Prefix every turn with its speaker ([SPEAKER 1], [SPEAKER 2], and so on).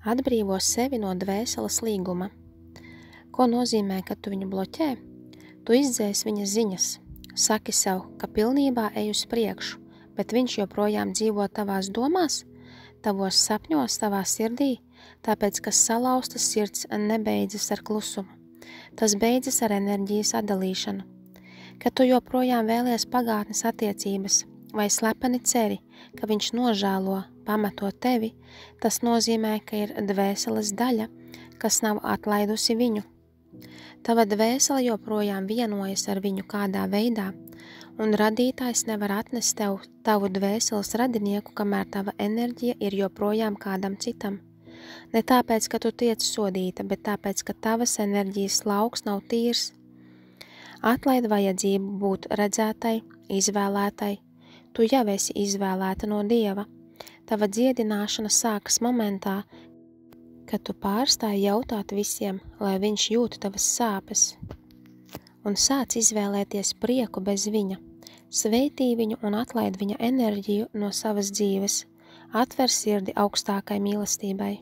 [SPEAKER 1] Atbrīvo sevi no dvēseles līguma. Ko nozīmē, ka tu viņu bloķē? Tu izdzēsi viņa ziņas. Saki sev, ka pilnībā ej uz priekšu, bet viņš joprojām dzīvo tavās domās, tavos sapņos, tavā sirdī, tāpēc, ka salauzta sirds nebeidzas ar klusumu. Tas beidzas ar enerģijas atdalīšanu. Kad tu joprojām vēlies pagātnes attiecības vai slepeni ceri, ka viņš nožēlo, pametot tevi, tas nozīmē, ka ir dvēseles daļa, kas nav atlaidusi viņu. Tava dvēsele joprojām vienojas ar viņu kādā veidā, un radītājs nevar atnest tev tavu dvēseles radinieku, kamēr tava enerģija ir joprojām kādam citam. Ne tāpēc, ka tu tiec sodīta, bet tāpēc, ka tavas enerģijas lauks nav tīrs. Atlaid vajadzību būt redzētai, izvēlētai. Tu jau esi izvēlēta no Dieva. Tava dziedināšana sākas momentā, kad tu pārstāji jautāt visiem, lai viņš jūtu tavas sāpes. Un sāc izvēlēties prieku bez viņa. Sveitī viņu un atlaid viņa enerģiju no savas dzīves. Atver sirdi augstākai mīlestībai.